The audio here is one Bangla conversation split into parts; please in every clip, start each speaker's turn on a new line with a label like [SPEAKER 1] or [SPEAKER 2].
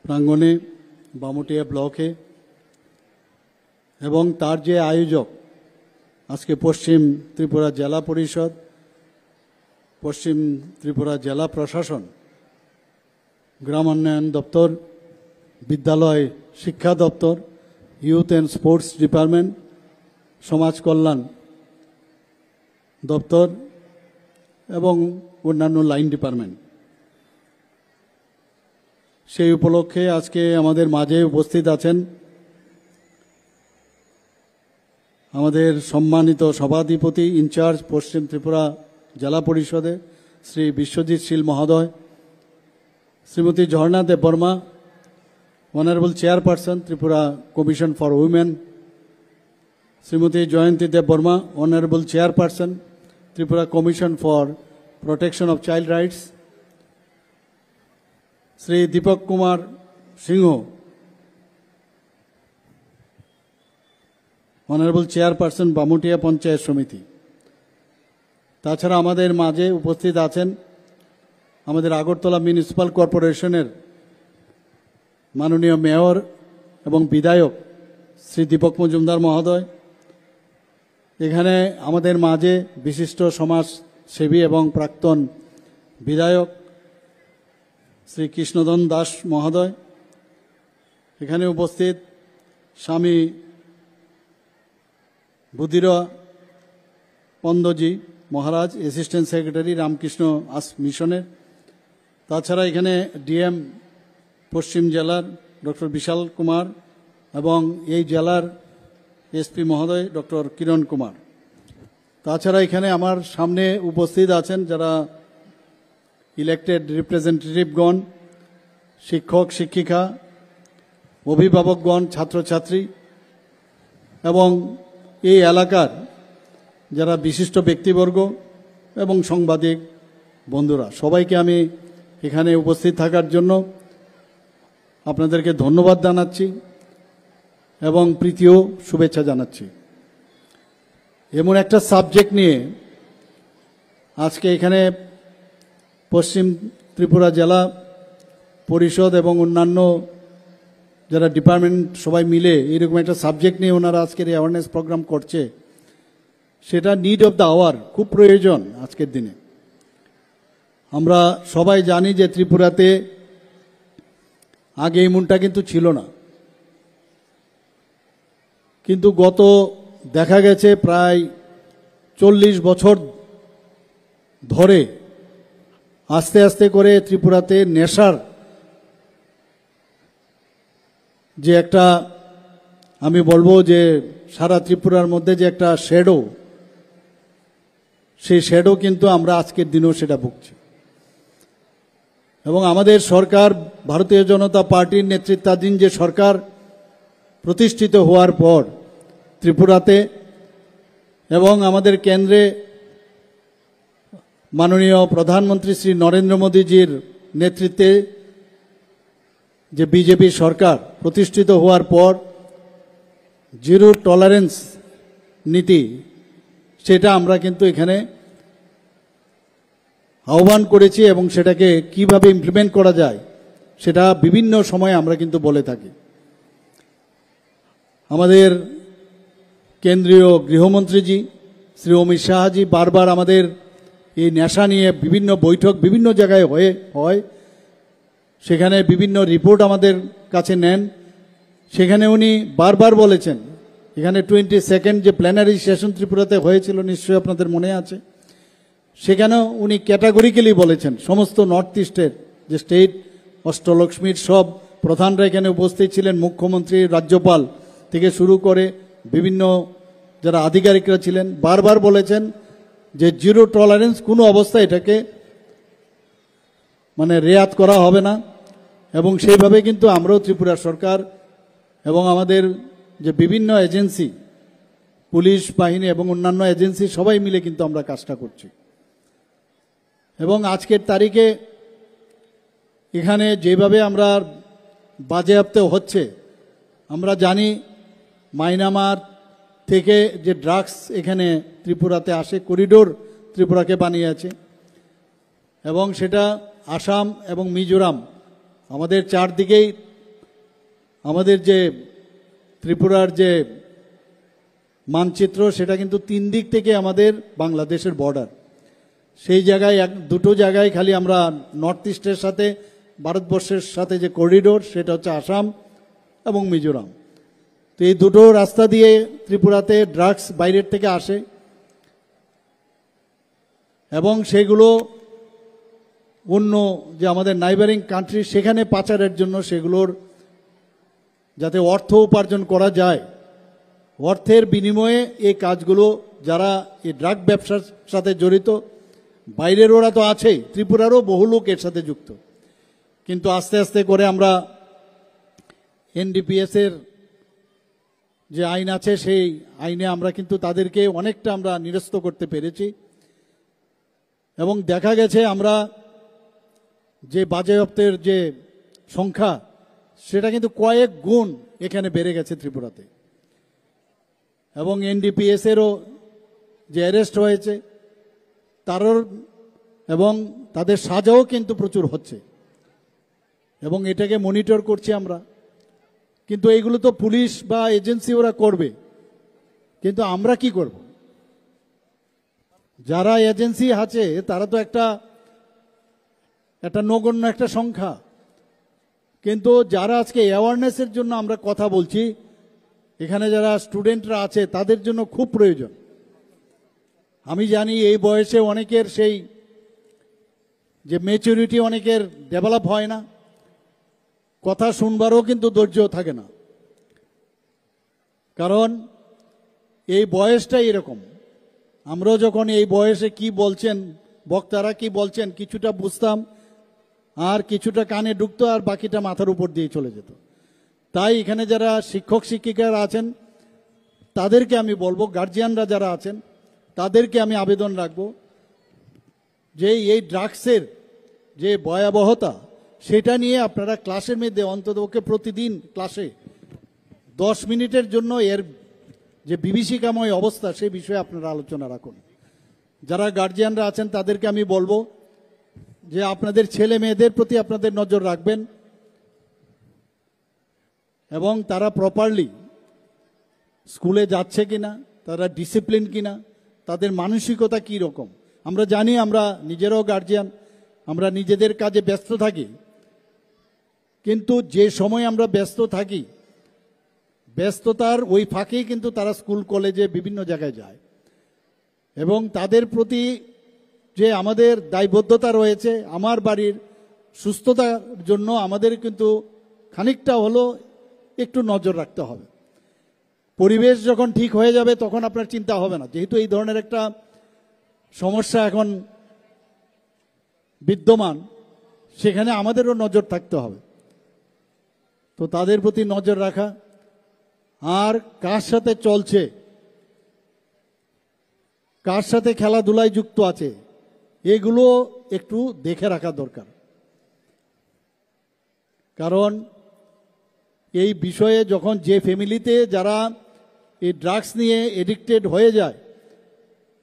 [SPEAKER 1] প্রাঙ্গণে বামুটিয়া ব্লকে এবং তার যে আয়োজক আজকে পশ্চিম ত্রিপুরা জেলা পরিষদ, পশ্চিম ত্রিপুরা জেলা প্রশাসন, গ্রাম উন্নয়ন দপ্তর, বিদ্যালয় শিক্ষা দপ্তর, ইউথ অ্যান্ড স্পোর্টস ডিপার্টমেন্ট, সমাজ কল্যাণ দপ্তর এবং অন্যান্য লাইন ডিপার্টমেন্ট, সেই উপলক্ষে আজকে আমাদের মাঝে উপস্থিত আছেন আমাদের সম্মানিত সভাধিপতি ইনচার্জ পশ্চিম ত্রিপুরা জেলা পরিষদে শ্রী বিশ্বজিৎ শীল মহোদয়, Shrimati Jharna Debbarma, honourable chairperson Tripura commission for women, Shrimati Jayanti Debbarma, honourable chairperson Tripura commission for protection of child rights, Shri Dipak Kumar Singh, honourable chairperson Bamutia Panchayat Samiti. তাছাড়া আমাদের মাঝে উপস্থিত আছেন আমাদের আগরতলা মিউনিসিপ্যাল কর্পোরেশনের মাননীয় মেয়র এবং বিধায়ক শ্রী দীপক মজুমদার মহোদয়। এখানে আমাদের মাঝে বিশিষ্ট সমাজসেবী এবং প্রাক্তন বিধায়ক শ্রী কৃষ্ণধন দাস মহোদয়। এখানে উপস্থিত স্বামী বুদ্ধিরা পন্দজি মহারাজ, অ্যাসিস্ট্যান্ট সেক্রেটারি রামকৃষ্ণ মিশনের। তাছাড়া এখানে ডিএম পশ্চিম জেলার ডক্টর বিশাল কুমার এবং এই জেলার এসপি মহোদয় ডক্টর কিরণ কুমার। তাছাড়া এখানে আমার সামনে উপস্থিত আছেন যারা ইলেক্টেড রিপ্রেজেন্টেটিভগণ, শিক্ষক শিক্ষিকা, অভিভাবকগণ, ছাত্রছাত্রী এবং এই এলাকার যারা বিশিষ্ট ব্যক্তিবর্গ এবং সাংবাদিক বন্ধুরা, সবাইকে আমি এখানে উপস্থিত থাকার জন্য আপনাদেরকে ধন্যবাদ জানাচ্ছি এবং প্রীতি ও শুভেচ্ছা জানাচ্ছি। এমন একটা সাবজেক্ট নিয়ে আজকে এখানে পশ্চিম ত্রিপুরা জেলা পরিষদ এবং অন্যান্য যারা ডিপার্টমেন্ট সবাই মিলে এরকম একটা সাবজেক্ট নিয়ে ওনারা আজকের এই অ্যাওয়ারনেস প্রোগ্রাম করছে, সেটা নিড অফ দ্য আওয়ার, খুব প্রয়োজন আজকের দিনে। আমরা সবাই জানি যে ত্রিপুরাতে আগে এমনটা কিন্তু ছিল না, কিন্তু গত দেখা গেছে প্রায় 40 বছর ধরে আস্তে আস্তে করে ত্রিপুরাতে নেশার যে একটা, আমি বলবো যে সারা ত্রিপুরার মধ্যে যে একটা শ্যাডো, সেই শ্যাডো কিন্তু আমরা আজকের দিনেও সেটা ভুগছি। এবং আমাদের সরকার, ভারতীয় জনতা পার্টির নেতৃত্বাধীন যে সরকার প্রতিষ্ঠিত হওয়ার পর ত্রিপুরাতে এবং আমাদের কেন্দ্রে মাননীয় প্রধানমন্ত্রী শ্রী নরেন্দ্র মোদীজির নেতৃত্বে যে বিজেপি সরকার প্রতিষ্ঠিত হওয়ার পর জিরো টলারেন্স নীতি, সেটা আমরা কিন্তু এখানে আহ্বান করেছি এবং সেটাকে কিভাবে ইমপ্লিমেন্ট করা যায় সেটা বিভিন্ন সময় আমরা কিন্তু বলে থাকি। আমাদের কেন্দ্রীয় গৃহমন্ত্রীজি শ্রী অমিত শাহজি বারবার আমাদের এই নেশা নিয়ে বিভিন্ন বৈঠক বিভিন্ন জায়গায় হয়, সেখানে বিভিন্ন রিপোর্ট আমাদের কাছে নেন। সেখানে উনি বারবার বলেছেন, এখানে 22nd যে প্ল্যানারি সেশন ত্রিপুরাতে হয়েছিল, নিশ্চয়ই আপনাদের মনে আছে, সেখানেও উনি ক্যাটাগরিক্যালি বলেছেন সমস্ত নর্থ ইস্টের যে স্টেট, অষ্টলক্ষ্মীর সব প্রধানরা এখানে উপস্থিত ছিলেন, মুখ্যমন্ত্রী, রাজ্যপাল থেকে শুরু করে বিভিন্ন যারা আধিকারিকরা ছিলেন, বারবার বলেছেন যে জিরো টলারেন্স, কোনো অবস্থায় এটাকে মানে রেয়াত করা হবে না। এবং সেইভাবে কিন্তু আমরাও ত্রিপুরা সরকার এবং আমাদের যে বিভিন্ন এজেন্সি, পুলিশ বাহিনী এবং অন্যান্য এজেন্সি সবাই মিলে কিন্তু আমরা কাজটা করছি। এবং আজকের তারিখে এখানে যেভাবে আমরা বাজেয়াপ্ত হচ্ছে, আমরা জানি মায়ানমার থেকে যে ড্রাগস এখানে ত্রিপুরাতে আসে, করিডোর ত্রিপুরাকে বানিয়েছে এবং সেটা আসাম এবং মিজোরাম আমাদের চারদিকেই আমাদের যে ত্রিপুরার যে মানচিত্র সেটা কিন্তু 3 দিক থেকে আমাদের বাংলাদেশের বর্ডার। সেই জায়গায় দুটো জায়গায় খালি আমরা নর্থ ইস্টের সাথে ভারতবর্ষের সাথে যে করিডোর সেটা হচ্ছে আসাম এবং মিজোরাম। তো এই দুটো রাস্তা দিয়ে ত্রিপুরাতে ড্রাগস বাইরের থেকে আসে এবং সেগুলো অন্য যে আমাদের নাইবারিং কান্ট্রি সেখানে পাচারের জন্য সেগুলোর যাতে অর্থ উপার্জন করা যায়, অর্থের বিনিময়ে এই কাজগুলো যারা এই ড্রাগ ব্যবসার সাথে জড়িত, বাইরের ওরা তো আছেই, ত্রিপুরারও বহু লোক এর সাথে যুক্ত। কিন্তু আস্তে আস্তে করে আমরা এনডিপিএস এর যে আইন আছে সেই আইনে আমরা কিন্তু তাদেরকে অনেকটা আমরা নিরস্ত করতে পেরেছি এবং দেখা গেছে আমরা যে বাজেয়াপ্তের যে সংখ্যা সেটা কিন্তু কয়েক গুণ এখানে বেড়ে গেছে ত্রিপুরাতে। এবং এনডিপিএস এরও যে অ্যারেস্ট হয়েছে তারও এবং তাদের সাজাও কিন্তু প্রচুর হচ্ছে এবং এটাকে মনিটর করছি আমরা। কিন্তু এইগুলো তো পুলিশ বা এজেন্সি ওরা করবে, কিন্তু আমরা কি করব? যারা এজেন্সি আছে তারা তো একটা নগণ্য একটা সংখ্যা, কিন্তু যারা আজকে অ্যাওয়ারনেসের জন্য আমরা কথা বলছি, এখানে যারা স্টুডেন্টরা আছে তাদের জন্য খুব প্রয়োজন। আমি জানি এই বয়সে অনেকের সেই যে ম্যাচুরিটি অনেকের ডেভেলপ হয় না, কথা শুনবারও কিন্তু ধৈর্য থাকে না, কারণ এই বয়সটাই এরকম। আমরাও যখন এই বয়সে কি বলছেন বক্তারা কি বলছেন কিছুটা বুঝতাম, আর কিছুটা কানে ঢুকতো আর বাকিটা মাথার উপর দিয়ে চলে যেত। তাই এখানে যারা শিক্ষক শিক্ষিকারা আছেন তাদেরকে আমি বলবো, গার্জিয়ানরা যারা আছেন তাদেরকে আমি আবেদন রাখবো যে এই ড্রাগসের যে ভয়াবহতা সেটা নিয়ে আপনারা ক্লাসের মধ্যে অন্ততপক্ষে প্রতিদিন ক্লাসে 10 মিনিটের জন্য এর যে বিভীষিকাময় অবস্থা সেই বিষয়ে আপনারা আলোচনা রাখুন। যারা গার্জিয়ানরা আছেন তাদেরকে আমি বলবো যে আপনাদের ছেলে মেয়েদের প্রতি আপনাদের নজর রাখবেন এবং তারা প্রপারলি স্কুলে যাচ্ছে কিনা, তারা ডিসিপ্লিন কিনা, তাদের মানসিকতা কি রকম। আমরা জানি আমরা নিজেরাও গার্জিয়ান, আমরা নিজেদের কাজে ব্যস্ত থাকি, কিন্তু যে সময় আমরা ব্যস্ত থাকি ব্যস্ততার ওই ফাঁকেই কিন্তু তারা স্কুল কলেজে বিভিন্ন জায়গায় যায় এবং তাদের প্রতি যে আমাদের দায়বদ্ধতা রয়েছে আমার বাড়ির সুস্থতার জন্য আমাদের কিন্তু খানিকটা হলো একটু নজর রাখতে হবে। পরিবেশ যখন ঠিক হয়ে যাবে তখন আপনার চিন্তা হবে না, যেহেতু এই ধরনের একটা সমস্যা এখন বিদ্যমান, সেখানে আমাদেরও নজর থাকতে হবে। তো তাদের প্রতি নজর রাখা আর কার সাথে চলছে, কার সাথে খেলাধুলায় যুক্ত আছে, এগুলো একটু দেখে রাখা দরকার। কারণ এই বিষয়ে যখন যে ফ্যামিলিতে যারা এই ড্রাগস নিয়ে এডিক্টেড হয়ে যায়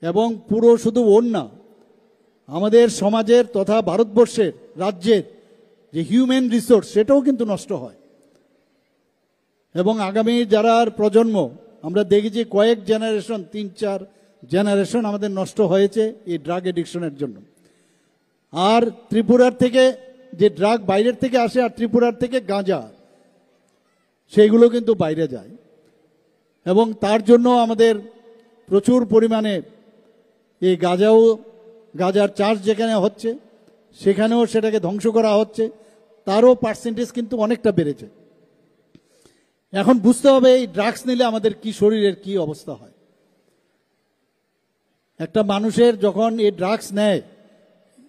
[SPEAKER 1] এবং পুরো শুধু ওর না, আমাদের সমাজের তথা ভারতবর্ষের রাজ্যের যে হিউম্যান রিসোর্স সেটাও কিন্তু নষ্ট হয় এবং আগামী যারা প্রজন্ম আমরা দেখেছি কয়েক জেনারেশন 3-4 জেনারেশন আমাদের নষ্ট হয়েছে এই ড্রাগ এডিকশনের জন্য। আর ত্রিপুরার থেকে যে ড্রাগ বাইরের থেকে আসে আর ত্রিপুরার থেকে গাঁজা সেইগুলো কিন্তু বাইরে যায় এবং তার জন্য আমাদের প্রচুর পরিমাণে এই গাঁজার চাষ যেখানে হচ্ছে সেখানেও সেটাকে ধ্বংস করা হচ্ছে, তারও পার্সেন্টেজ কিন্তু অনেকটা বেড়েছে। এখন বুঝতে হবে এই ড্রাগস নিলে আমাদের কি শরীরের কি অবস্থা হয়। একটা মানুষের যখন এই ড্রাগস নেয়,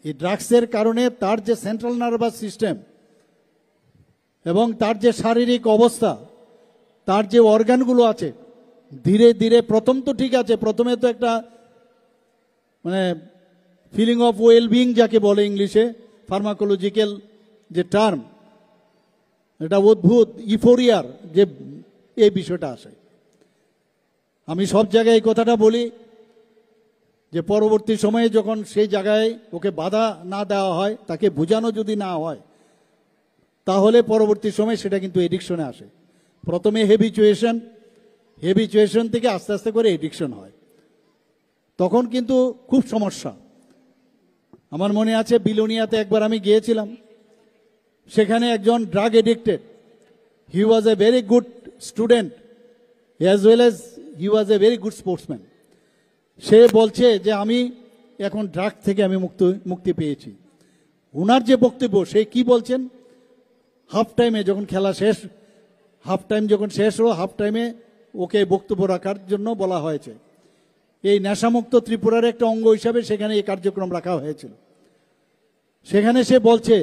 [SPEAKER 1] এই ড্রাগসের কারণে তার যে সেন্ট্রাল নার্ভাস সিস্টেম এবং তার যে শারীরিক অবস্থা, তার যে অর্গানগুলো আছে ধীরে ধীরে, প্রথম তো ঠিক আছে, প্রথমে তো একটা মানে ফিলিং অফ ওয়েলবিং যাকে বলে ইংলিশে ফার্মাকোলজিক্যাল যে টার্ম, এটা অদ্ভুত ইফোরিয়ার যে এই বিষয়টা আসে। আমি সব জায়গায় এই কথাটা বলি যে পরবর্তী সময়ে যখন সেই জায়গায় ওকে বাধা না দেওয়া হয়, তাকে বোঝানো যদি না হয়, তাহলে পরবর্তী সময় সেটা কিন্তু এডিকশনে আসে। প্রথমে হেবিচুয়েশন থেকে আস্তে আস্তে করে এডিকশন হয়, তখন কিন্তু খুব সমস্যা। আমার মনে আছে বিলোনিয়াতে একবার আমি গিয়েছিলাম, সেখানে একজন drug addicted, he was a very good student as well as he was a very good sportsman. সে বলছে যে আমি এখন ড্রাগ থেকে আমি মুক্তি পেয়েছি। ওনার যে বক্তব্য, সে কি বলছেন, হাফ টাইমে যখন খেলা শেষ, হাফ টাইম যখন শেষ হলো, হাফ টাইমে ওকে বক্তব্য রাখার জন্য বলা হয়েছে। এই নেশামুক্ত ত্রিপুরার একটা অঙ্গ হিসাবে সেখানে এই কার্যক্রম রাখা হয়েছিল। সেখানে সে বলছে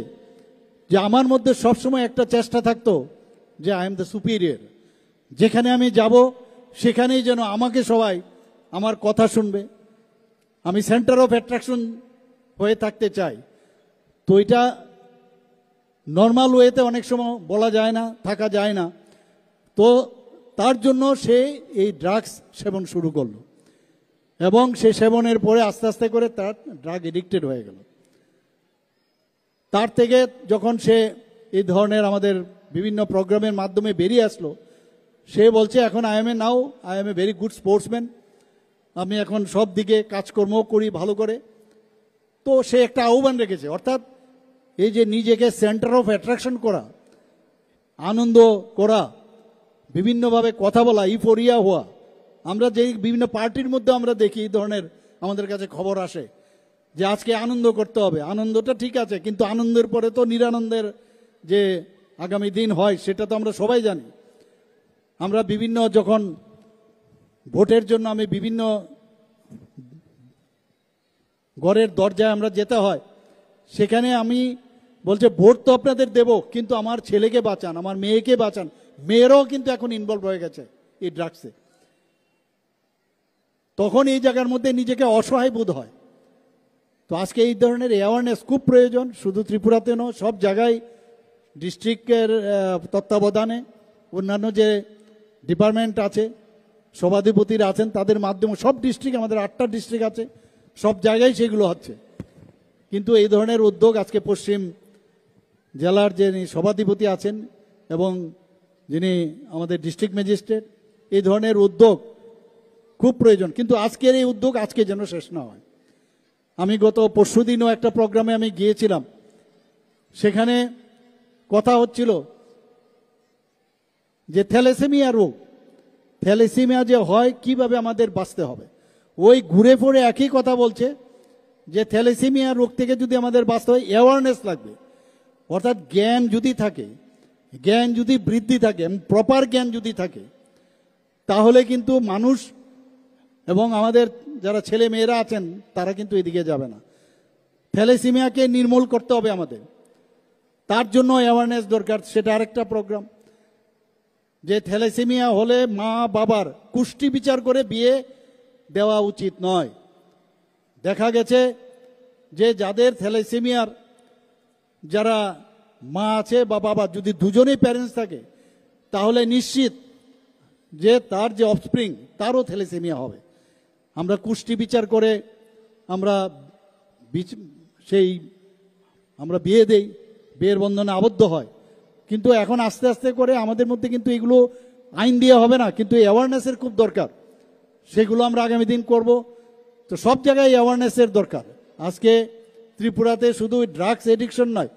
[SPEAKER 1] যে আমার মধ্যে সবসময় একটা চেষ্টা থাকতো যে আই এম দ্য সুপিরিয়র, যেখানে আমি যাব সেখানেই যেন আমাকে সবাই আমার কথা শুনবে, আমি সেন্টার অফ অ্যাট্রাকশন হয়ে থাকতে চাই। তো এটা নর্মাল ওয়েতে অনেক সময় বলা যায় না, থাকা যায় না। তো তার জন্য সে এই ড্রাগস সেবন শুরু করলো, এবং সে সেবনের পরে আস্তে আস্তে করে তার ড্রাগ এডিক্টেড হয়ে গেল। তার থেকে যখন সে এই ধরনের আমাদের বিভিন্ন প্রোগ্রামের মাধ্যমে বেরিয়ে আসলো, সে বলছে এখন I M A very good sportsman, আমি এখন সব দিকে কাজকর্ম করি ভালো করে। তো সে একটা আহ্বান রেখেছে, অর্থাৎ এই যে নিজেকে সেন্টার অফ অ্যাট্রাকশন করা, আনন্দ করা, বিভিন্নভাবে কথা বলা, ইফোরিয়া হওয়া, আমরা যে বিভিন্ন পার্টির মধ্যে আমরা দেখি এই ধরনের আমাদের কাছে খবর আসে যে আজকে আনন্দ করতে হবে। আনন্দটা ঠিক আছে, কিন্তু আনন্দের পরে তো নিরানন্দের যে আগামী দিন হয় সেটা তো আমরা সবাই জানি। আমরা বিভিন্ন যখন ভোটের জন্য আমি বিভিন্ন ঘরের দরজায় আমরা যেতে হয়, সেখানে আমি বলছে ভোট তো আপনাদের দেব, কিন্তু আমার ছেলেকে বাঁচান, আমার মেয়েকে বাঁচান। মেয়েরাও কিন্তু এখন ইনভলভ হয়ে গেছে এই ড্রাগসে। তখন এই জায়গার মধ্যে নিজেকে অসহায় বোধ হয়। তো আজকে এই ধরনের অ্যাওয়ারনেস খুব প্রয়োজন, শুধু ত্রিপুরাতে নয়, সব জায়গায় ডিস্ট্রিক্টের তত্ত্বাবধানে অন্যান্য যে ডিপার্টমেন্ট আছে, সভাধিপতিরা আছেন, তাদের মাধ্যমে সব ডিস্ট্রিক্ট, আমাদের 8টা ডিস্ট্রিক্ট আছে, সব জায়গায় সেগুলো হচ্ছে। কিন্তু এই ধরনের উদ্যোগ আজকে পশ্চিম জেলার যিনি সভাধিপতি আছেন এবং যিনি আমাদের ডিস্ট্রিক্ট ম্যাজিস্ট্রেট, এই ধরনের উদ্যোগ খুব প্রয়োজন। কিন্তু আজকের এই উদ্যোগ আজকে যেন শেষ না হয়। আমি গত পরশুদিনও একটা প্রোগ্রামে আমি গিয়েছিলাম, সেখানে কথা হচ্ছিল যে থ্যালাসেমিয়া রোগ, থ্যালাসেমিয়া যে হয় কিভাবে আমাদের বাঁচতে হবে। ওই ঘুরে ফিরে একই কথা বলছে যে থ্যালাসেমিয়া রোগ থেকে যদি আমাদের বাঁচতে হয় অ্যাওয়ারনেস লাগবে, অর্থাৎ জ্ঞান যদি থাকে, জ্ঞান যদি বৃদ্ধি থাকে, প্রপার জ্ঞান যদি থাকে, তাহলে কিন্তু মানুষ এবং আমাদের যারা ছেলে মেয়েরা আছেন তারা কিন্তু এদিকে যাবে না। থ্যালাসেমিয়াকে নির্মূল করতে হবে আমাদের, তার জন্য অ্যাওয়ারনেস দরকার। সেটা আরেকটা প্রোগ্রাম যে থ্যালাসেমিয়া হলে মা বাবার কুষ্টি বিচার করে বিয়ে দেওয়া উচিত নয়। দেখা গেছে যে যাদের থ্যালাসেমিয়ার যারা মা আছে বা বাবা, যদি দুজনেই প্যারেন্টস থাকে, তাহলে নিশ্চিত যে তার যে অফস্প্রিং তারও থ্যালাসেমিয়া হবে। আমরা কুষ্টি বিচার করে আমরা আমরা বিয়ে দেই, বিয়ের বন্ধনে আবদ্ধ হয়। কিন্তু এখন আস্তে আস্তে করে আমাদের মধ্যে কিন্তু এগুলো আইন দিয়ে হবে না, কিন্তু অ্যাওয়ারনেসের খুব দরকার। সেগুলো আমরা আগামী দিন করব। তো সব জায়গায় অ্যাওয়ারনেসের দরকার। আজকে ত্রিপুরাতে শুধু ড্রাগস এডিকশন নয়,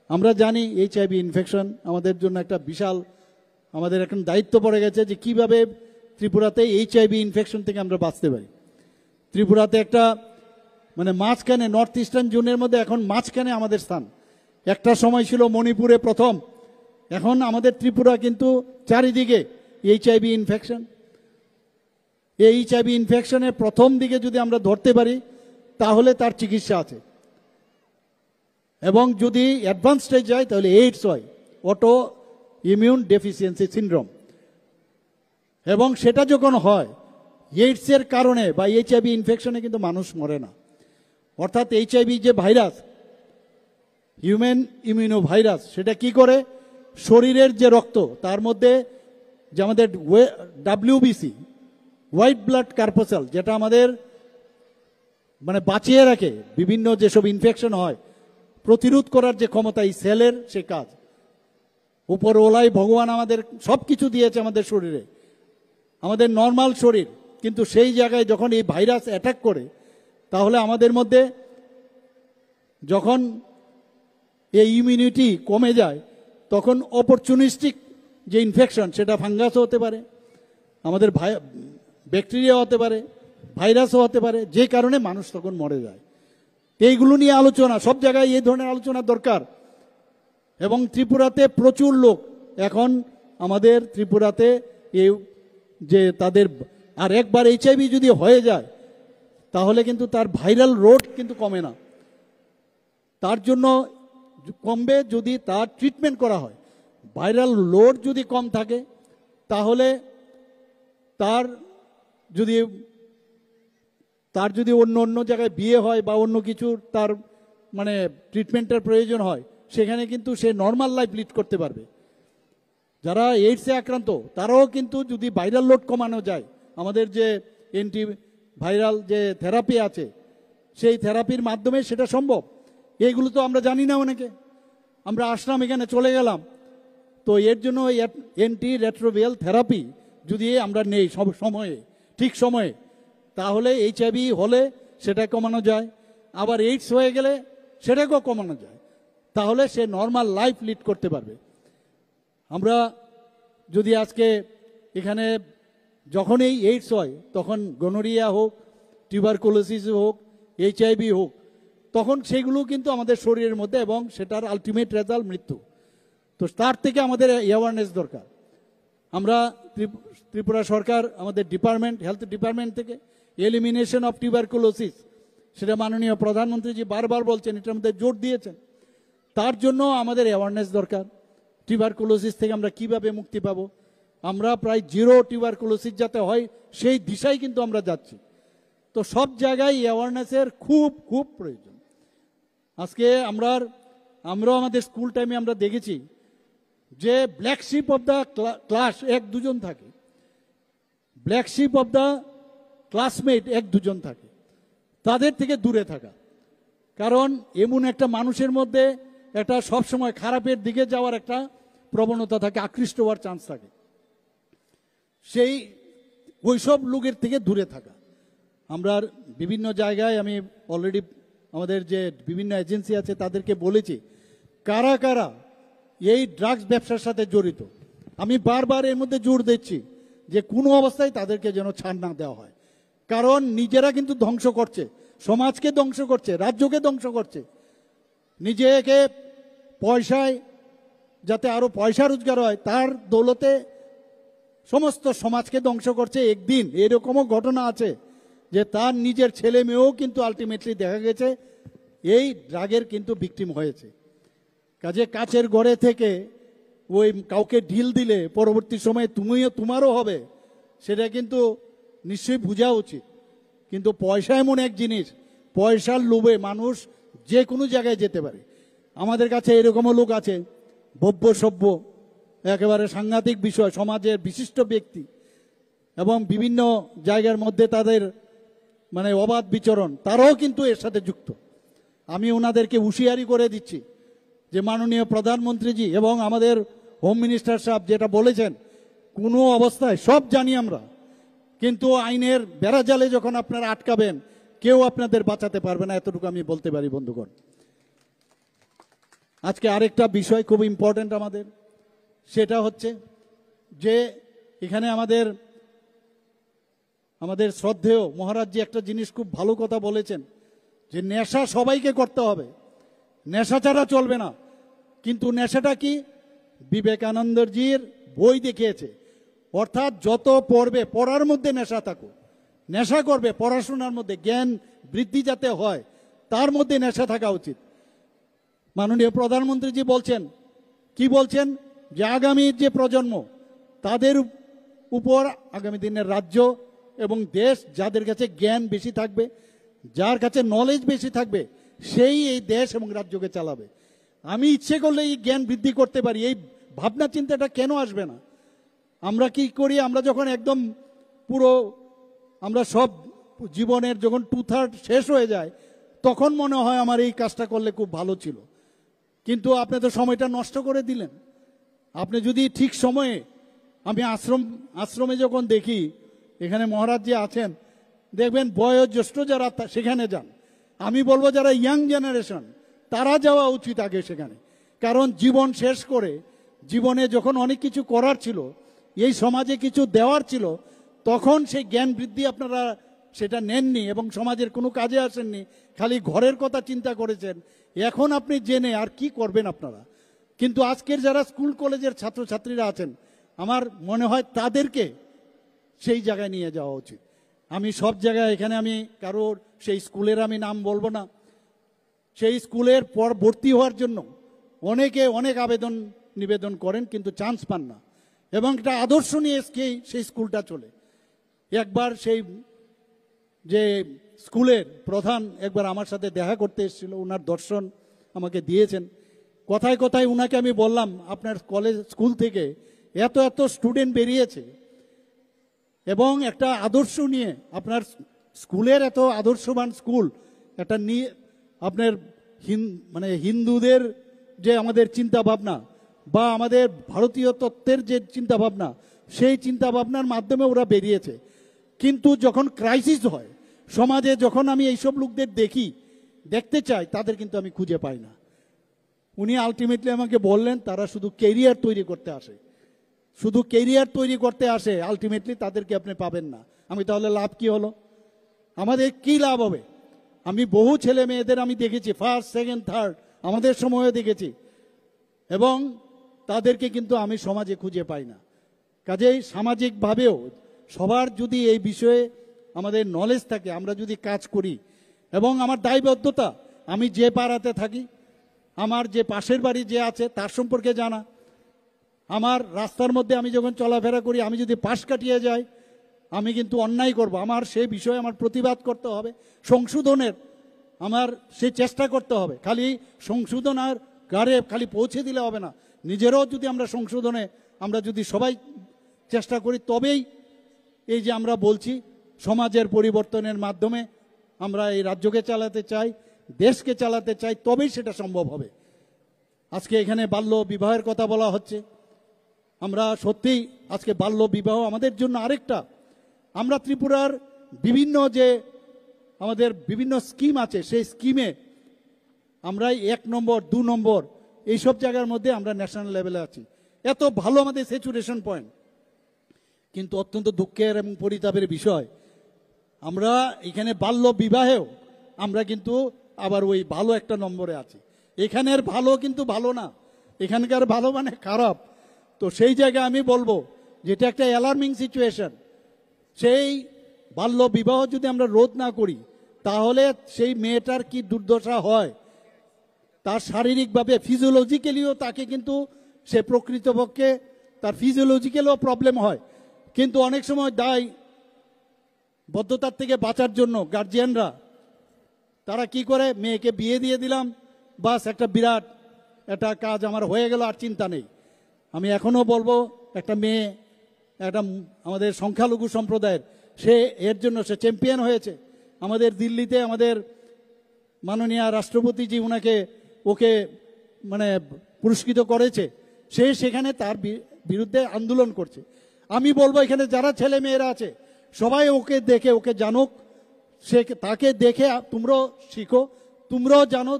[SPEAKER 1] আমরা জানি HIV ইনফেকশন আমাদের জন্য একটা বিশাল, আমাদের এখন দায়িত্ব পড়ে গেছে যে কিভাবে ত্রিপুরাতে HIV ইনফেকশন থেকে আমরা বাঁচতে পারি। ত্রিপুরাতে একটা মানে মাঝখানে, নর্থ ইস্টার্ন জোনের মধ্যে এখন মাঝখানে আমাদের স্থান। একটা সময় ছিল মণিপুরে প্রথম, এখন আমাদের ত্রিপুরা কিন্তু চারিদিকে HIV ইনফেকশন। এই HIV ইনফেকশনের প্রথম দিকে যদি আমরা ধরতে পারি তাহলে তার চিকিৎসা আছে, এবং যদি অ্যাডভান্স স্টেজ যায় তাহলে এইডস হয়, অটো ইমিউন ডেফিসিয়েন্সি সিনড্রোম। এবং সেটা যখন হয় এইডসের কারণে বা HIV ইনফেকশনে কিন্তু মানুষ মরে না। অর্থাৎ HIV যে ভাইরাস, হিউম্যান ইমিউনো ভাইরাস, সেটা কি করে শরীরের যে রক্ত তার মধ্যে যে আমাদের WBC হোয়াইট ব্লাড কর্পাসেল, যেটা আমাদের মানে বাঁচিয়ে রাখে বিভিন্ন যেসব ইনফেকশন হয়, প্রতিরোধ করার যে ক্ষমতা এই সেলের সে কাজ, উপরওয়ালাই ভগবান আমাদের সব কিছু দিয়েছে আমাদের শরীরে, আমাদের নর্মাল শরীর, কিন্তু সেই জায়গায় যখন এই ভাইরাস অ্যাটাক করে, তাহলে আমাদের মধ্যে যখন এই ইমিউনিটি কমে যায়, তখন অপরচুনিস্টিক যে ইনফেকশন, সেটা ফাঙ্গাসও হতে পারে, আমাদের ব্যাকটেরিয়া হতে পারে, ভাইরাসও হতে পারে, যে কারণে মানুষ তখন মরে যায়। এইগুলো নিয়ে আলোচনা, সব জায়গায় এই ধরনের আলোচনা দরকার। এবং ত্রিপুরাতে প্রচুর লোক এখন আমাদের ত্রিপুরাতে এই যে তাদের আর একবার এইচআইভি যদি হয়ে যায়, তাহলে কিন্তু তার ভাইরাল লোড কিন্তু কমে না। তার জন্য কমবে যদি তার ট্রিটমেন্ট করা হয়। ভাইরাল লোড যদি কম থাকে, তাহলে তার যদি অন্য জায়গায় বিয়ে হয় বা অন্য কিছু তার মানে ট্রিটমেন্টের প্রয়োজন হয়, সেখানে কিন্তু সে নর্মাল লাইফ লিড করতে পারবে। যারা এইডসে আক্রান্ত, তারাও কিন্তু যদি ভাইরাল লোড কমানো যায়, আমাদের যে অ্যান্টি ভাইরাল যে থেরাপি আছে, সেই থেরাপির মাধ্যমে সেটা সম্ভব। এইগুলো তো আমরা জানি না, অনেকে আমরা আসলাম এখানে চলে গেলাম। তো এর জন্য অ্যান্টি রেট্রোভিয়াল থেরাপি যদি আমরা নেই সব সময়ে, ঠিক সময়ে, তাহলে এইচআইভি হলে সেটা কমানো যায়, আবার এইডস হয়ে গেলে সেটাকেও কমানো যায়। তাহলে সে নর্মাল লাইফ লিড করতে পারবে। আমরা যদি আজকে এখানে যখনই এইডস হয়, তখন গনোরিয়া হোক, টিউবারকুলোসিস হোক, এইচআইভি হোক, তখন সেগুলো কিন্তু আমাদের শরীরের মধ্যে, এবং সেটার আলটিমেট রেজাল্ট মৃত্যু। তো তার থেকে আমাদের অ্যাওয়ারনেস দরকার। আমরা ত্রিপুরা সরকার, আমাদের ডিপার্টমেন্ট, হেলথ ডিপার্টমেন্ট থেকে এলিমিনেশন অফ টিউবারকুলোসিস, সেটা মাননীয় প্রধানমন্ত্রীজি বারবার বলছেন, এটার মধ্যে জোর দিয়েছেন। তার জন্য আমাদের অ্যাওয়ারনেস দরকার। টিউবারকুলোসিস থেকে আমরা কিভাবে মুক্তি পাব, আমরা প্রায় জিরো টিউবারকুলোসিস যাতে হয় সেই দিশায় কিন্তু আমরা যাচ্ছি। তো সব জায়গায় অ্যাওয়ারনেসের খুব খুব প্রয়োজন। আজকে আমরাও আমাদের স্কুল টাইমে আমরা দেখেছি যে black sheep of the class এক দুজন থাকে, black sheep of the classmate এক দুজন থাকে, তাদের থেকে দূরে থাকা। কারণ এমন একটা মানুষের মধ্যে একটা সবসময় খারাপের দিকে যাওয়ার একটা প্রবণতা থাকে, আকৃষ্ট হওয়ার চান্স থাকে। সেই ওইসব লোকের থেকে দূরে থাকা। আমরা বিভিন্ন জায়গায়, আমি অলরেডি আমাদের যে বিভিন্ন এজেন্সি আছে তাদেরকে বলেছি, কারা কারা এই ড্রাগস ব্যবসার সাথে জড়িত, আমি বারবার এর মধ্যে জোর দিচ্ছি যে কোনো অবস্থায় তাদেরকে যেন ছাড় না দেওয়া হয়। কারণ নিজেরা কিন্তু ধ্বংস করছে, সমাজকে ধ্বংস করছে, রাজ্যকে ধ্বংস করছে। নিজেকে পয়সায় যাতে আরো পয়সা রোজগার হয়, তার দৌলতে সমস্ত সমাজকে ধ্বংস করছে। একদিন এরকমও ঘটনা আছে যে তার নিজের ছেলে মেয়েও কিন্তু আলটিমেটলি দেখা গেছে এই ড্রাগের কিন্তু ভিকটিম হয়েছে। কাজে কাচের ঘরে থেকে ওই কাউকে ঢিল দিলে পরবর্তী সময়ে তোমারও হবে, সেটা কিন্তু নিশ্চয়ই বোঝা উচিত। কিন্তু পয়সা এমন এক জিনিস, পয়সার লোভে মানুষ যে কোনো জায়গায় যেতে পারে। আমাদের কাছে এরকমও লোক আছে, ভব্য সভ্য, একেবারে সাংঘাতিক বিষয়, সমাজের বিশিষ্ট ব্যক্তি, এবং বিভিন্ন জায়গার মধ্যে তাদের মানে অবাধ বিচরণ, তারাও কিন্তু এর সাথে যুক্ত। আমি ওনাদেরকে হুঁশিয়ারি করে দিচ্ছি যে মাননীয় প্রধানমন্ত্রীজি এবং আমাদের হোম মিনিস্টার সাহেব যেটা বলেছেন, কোনো অবস্থায়, সব জানি আমরা, কিন্তু আইনের বেড়াজালে যখন আপনারা আটকাবেন, কেউ আপনাদের বাঁচাতে পারবে না, এতটুকু আমি বলতে পারি বন্ধুগণ। আজকে আরেকটা বিষয় খুব ইম্পর্টেন্ট আমাদের, সেটা হচ্ছে যে এখানে আমাদের শ্রদ্ধেয় মহারাজজি একটা জিনিস খুব ভালো কথা বলেছেন, যে নেশা সবাইকে করতে হবে, নেশা ছাড়া চলবে না। কিন্তু নেশাটা কি? বিবেকানন্দজির বই দেখিয়েছে, অর্থাৎ যত পড়বে, পড়ার মধ্যে নেশা থাকো, নেশা করবে পড়াশোনার মধ্যে, জ্ঞান বৃদ্ধি যাতে হয় তার মধ্যে নেশা থাকা উচিত। মাননীয় প্রধানমন্ত্রীজি বলছেন, কি বলছেন, যে আগামী যে প্রজন্ম, তাদের উপর আগামী দিনের রাজ্য এবং দেশ, যাদের কাছে জ্ঞান বেশি থাকবে, যার কাছে নলেজ বেশি থাকবে, সেই এই দেশ এবং রাজ্যকে চালাবে। আমি ইচ্ছে করলে এই জ্ঞান বৃদ্ধি করতে পারি, এই ভাবনা চিন্তাটা কেন আসবে না? আমরা কি করি, আমরা যখন একদম পুরো আমরা সব জীবনের যখন 2/3 শেষ হয়ে যায়, তখন মনে হয় আমার এই কাজটা করলে খুব ভালো ছিল, কিন্তু আপনি তো সময়টা নষ্ট করে দিলেন। আপনি যদি ঠিক সময়ে, আমি আশ্রমে যখন দেখি এখানে মহারাজ যে আছেন, দেখবেন বয়োজ্যেষ্ঠ যারা সেখানে যান। আমি বলবো যারা ইয়াং জেনারেশন তারা যাওয়া উচিত আগে সেখানে, কারণ জীবন শেষ করে জীবনে যখন অনেক কিছু করার ছিল, এই সমাজে কিছু দেওয়ার ছিল, তখন সেই জ্ঞান বৃদ্ধি আপনারা সেটা নেননি এবং সমাজের কোনো কাজে আসেননি, খালি ঘরের কথা চিন্তা করেছেন। এখন আপনি জেনে আর কি করবেন আপনারা? কিন্তু আজকের যারা স্কুল কলেজের ছাত্রছাত্রীরা আছেন, আমার মনে হয় তাদেরকে সেই জায়গায় নিয়ে যাওয়া উচিত। আমি সব জায়গায়, এখানে আমি কারোর সেই স্কুলের আমি নাম বলবো না, সেই স্কুলের পর ভর্তি হওয়ার জন্য অনেকে অনেক নিবেদন করেন কিন্তু চান্স পান না, এবং একটা আদর্শ নিয়ে সেই স্কুলটা চলে। একবার সেই যে স্কুলের প্রধান একবার আমার সাথে দেখা করতে এসেছিল, ওনার দর্শন আমাকে দিয়েছেন। কথায় কথায় উনাকে আমি বললাম, আপনার কলেজ স্কুল থেকে এত এত স্টুডেন্ট বেরিয়েছে এবং একটা আদর্শ নিয়ে আপনার স্কুলের এত আদর্শবান স্কুল একটা নিয়ে আপনার মানে হিন্দুদের যে আমাদের চিন্তা ভাবনা বা আমাদের ভারতীয় তত্ত্বের যে চিন্তা ভাবনা, সেই চিন্তা ভাবনার মাধ্যমে ওরা বেরিয়েছে। কিন্তু যখন ক্রাইসিস হয় সমাজে, যখন আমি এইসব লোকদের দেখতে চাই, তাদের কিন্তু আমি খুঁজে পাই না। উনি আলটিমেটলি আমাকে বললেন তারা শুধু কেরিয়ার তৈরি করতে আসে, শুধু কেরিয়ার তৈরি করতে আসে, আলটিমেটলি তাদেরকে আপনি পাবেন না। আমি তাহলে লাভ কি হলো? আমাদের কি লাভ হবে? আমি বহু ছেলে মেয়েদের আমি দেখেছি, ফার্স্ট সেকেন্ড থার্ড আমাদের সময়ে দেখেছি, এবং তাদেরকে কিন্তু আমি সমাজে খুঁজে পাই না। কাজেই সামাজিকভাবেও সবার যদি এই বিষয়ে আমাদের নলেজ থাকে, আমরা যদি কাজ করি, এবং আমার দায়বদ্ধতা, আমি যে পাড়াতে থাকি, আমার যে পাশের বাড়ি যে আছে তার সম্পর্কে জানা, আমার রাস্তার মধ্যে আমি যখন চলাফেরা করি, আমি যদি পাশ কাটিয়ে যাই, আমি কিন্তু অন্যায় করব, আমার সেই বিষয়ে আমার প্রতিবাদ করতে হবে, সংশোধনের আমার সে চেষ্টা করতে হবে। খালি সংশোধন আর গাড়ে খালি পৌঁছে দিলে হবে না, নিজেরও যদি আমরা সংশোধনে আমরা যদি সবাই চেষ্টা করি, তবেই এই যে আমরা বলছি সমাজের পরিবর্তনের মাধ্যমে আমরা এই রাজ্যকে চালাতে চাই, দেশকে চালাতে চাই, তবেই সেটা সম্ভব হবে। আজকে এখানে বাল্য বিবাহের কথা বলা হচ্ছে, আমরা সত্যিই আজকে বাল্য বিবাহ আমাদের জন্য আরেকটা, আমরা ত্রিপুরার বিভিন্ন যে আমাদের বিভিন্ন স্কিম আছে, সেই স্কিমে আমরা 1 নম্বর 2 নম্বর এইসব জায়গার মধ্যে আমরা ন্যাশনাল লেভেলে আছি। এত ভালো আমাদের স্যাচুরেশন পয়েন্ট, কিন্তু অত্যন্ত দুঃখের এবং পরিতাপের বিষয়, আমরা এখানে বাল্য বিবাহেও আমরা কিন্তু আবার ওই ভালো একটা নম্বরে আছি। এখানের ভালো কিন্তু ভালো না, এখানকার ভালো মানে খারাপ। তো সেই জায়গায় আমি বলবো যেটা একটা অ্যালার্মিং সিচুয়েশন, সেই বাল্য বিবাহ যদি আমরা রোধ না করি, তাহলে সেই মেয়েটার কি দুর্দশা হয়, তার শারীরিকভাবে ফিজিওলজিক্যালিও তাকে কিন্তু সে প্রকৃতপক্ষে তার ফিজিওলজিক্যালও প্রবলেম হয়। কিন্তু অনেক সময় দায়বদ্ধতার থেকে বাঁচার জন্য গার্জিয়ানরা তারা কি করে, মেয়েকে বিয়ে দিয়ে দিলাম, বাস একটা বিরাট একটা কাজ আমার হয়ে গেল, আর চিন্তা নেই। আমি এখনো বলবো, একটা মেয়ে একটা আমাদের সংখ্যালঘু সম্প্রদায়ের, সে এর জন্য সে চ্যাম্পিয়ন হয়েছে। আমাদের দিল্লিতে আমাদের মাননীয় রাষ্ট্রপতিজি ওকে মানে পুরস্কৃত করেছে, সে সেখানে তার বিরুদ্ধে আন্দোলন করছে। আমি বলবো এখানে যারা ছেলে মেয়েরা আছে সবাই ওকে দেখে, ওকে জানুক, সে তাকে দেখে তোমরাও শিখো, তোমরাও জানো,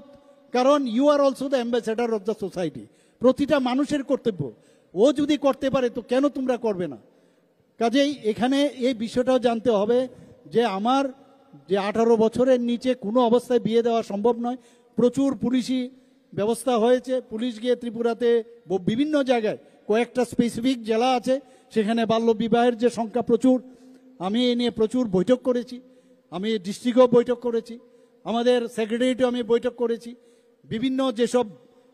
[SPEAKER 1] কারণ you are also the ambassador of the society. প্রতিটা মানুষের কর্তব্য, ও যদি করতে পারে তো কেন তোমরা করবে না? কাজেই এখানে এই বিষয়টাও জানতে হবে যে আমার যে 18 বছরের নিচে কোনো অবস্থায় বিয়ে দেওয়া সম্ভব নয়। প্রচুর পুলিশি ব্যবস্থা হয়েছে, পুলিশ গিয়ে ত্রিপুরাতে বিভিন্ন জায়গায় কয়েকটা স্পেসিফিক জেলা আছে, সেখানে বাল্য বিবাহের যে সংখ্যা প্রচুর। আমি এ নিয়ে প্রচুর বৈঠক করেছি, আমি ডিস্ট্রিক্টেও বৈঠক করেছি, আমাদের সেক্রেটারিয়েটেও আমি বৈঠক করেছি। বিভিন্ন যেসব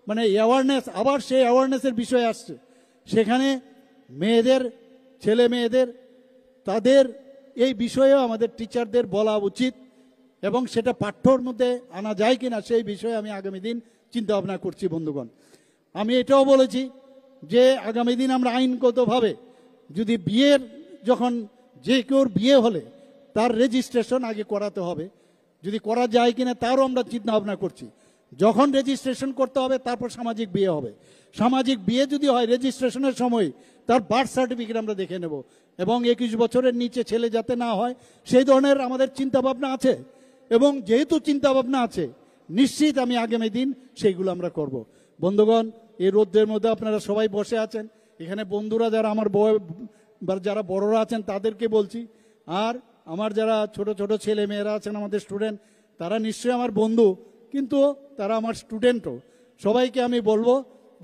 [SPEAKER 1] মানে অ্যাওয়ারনেস, আবার সেই অ্যাওয়ারনেসের বিষয় আসছে, সেখানে মেয়েদের, ছেলে মেয়েদের, তাদের এই বিষয়েও আমাদের টিচারদের বলা উচিত, এবং সেটা পাঠ্যর মধ্যে আনা যায় কিনা সেই বিষয়ে আমি আগামী দিন চিন্তা ভাবনা করছি। বন্ধুগণ, আমি এটাও বলেছি যে আগামী দিন আমরা আইনগতভাবে যদি বিয়ের, যখন যে কেউর বিয়ে হলে তার রেজিস্ট্রেশন আগে করাতে হবে, যদি করা যায় কিনা তারও আমরা চিন্তা ভাবনা করছি। যখন রেজিস্ট্রেশন করতে হবে তারপর সামাজিক বিয়ে হবে। সামাজিক বিয়ে যদি হয় রেজিস্ট্রেশনের সময়, তার বার্থ সার্টিফিকেট আমরা দেখে নেব, এবং 21 বছরের নিচে ছেলে যাতে না হয় সেই ধরনের আমাদের চিন্তাভাবনা আছে। এবং যেহেতু চিন্তাভাবনা আছে, নিশ্চিত আমি আগামী দিন সেইগুলো আমরা করব। বন্ধুগণ, এই রোদ্রের মধ্যে আপনারা সবাই বসে আছেন, এখানে বন্ধুরা যারা আমার যারা বড়রা আছেন তাদেরকে বলছি, আর আমার যারা ছোট ছোট ছেলে মেয়েরা আছেন আমাদের স্টুডেন্ট, তারা নিশ্চয়ই আমার বন্ধু, কিন্তু তারা আমার স্টুডেন্টও। সবাইকে আমি বলবো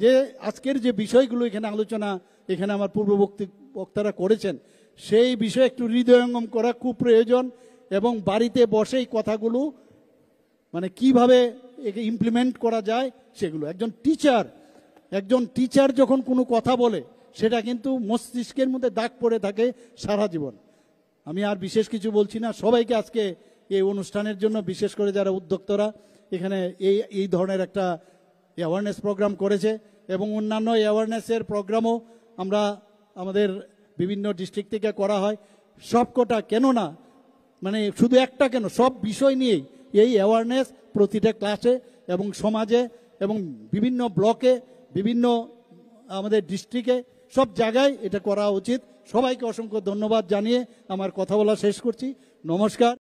[SPEAKER 1] যে আজকের যে বিষয়গুলো এখানে আলোচনা এখানে আমার পূর্ববর্তী বক্তারা করেছেন, সেই বিষয়ে একটু হৃদয়ঙ্গম করা খুব প্রয়োজন, এবং বাড়িতে বসেই কথাগুলো মানে কিভাবে একে ইমপ্লিমেন্ট করা যায় সেগুলো। একজন টিচার যখন কোনো কথা বলে সেটা কিন্তু মস্তিষ্কের মধ্যে দাগ পড়ে থাকে সারা জীবন। আমি আর বিশেষ কিছু বলছি না। সবাইকে আজকে এই অনুষ্ঠানের জন্য, বিশেষ করে যারা উদ্যোক্তারা এখানে এই ধরনের একটা অ্যাওয়ারনেস প্রোগ্রাম করেছে, এবং অন্যান্য অ্যাওয়ারনেসের প্রোগ্রামও আমরা আমাদের বিভিন্ন ডিস্ট্রিক্ট থেকে করা হয় সবকটা, কেন না মানে শুধু একটা কেন, সব বিষয় নিয়েই এই অ্যাওয়ারনেস প্রতিটা ক্লাসে এবং সমাজে এবং বিভিন্ন ব্লকে, বিভিন্ন আমাদের ডিস্ট্রিক্টে, সব জায়গায় এটা করা উচিত। সবাইকে অসংখ্য ধন্যবাদ জানিয়ে আমার কথা বলা শেষ করছি। নমস্কার।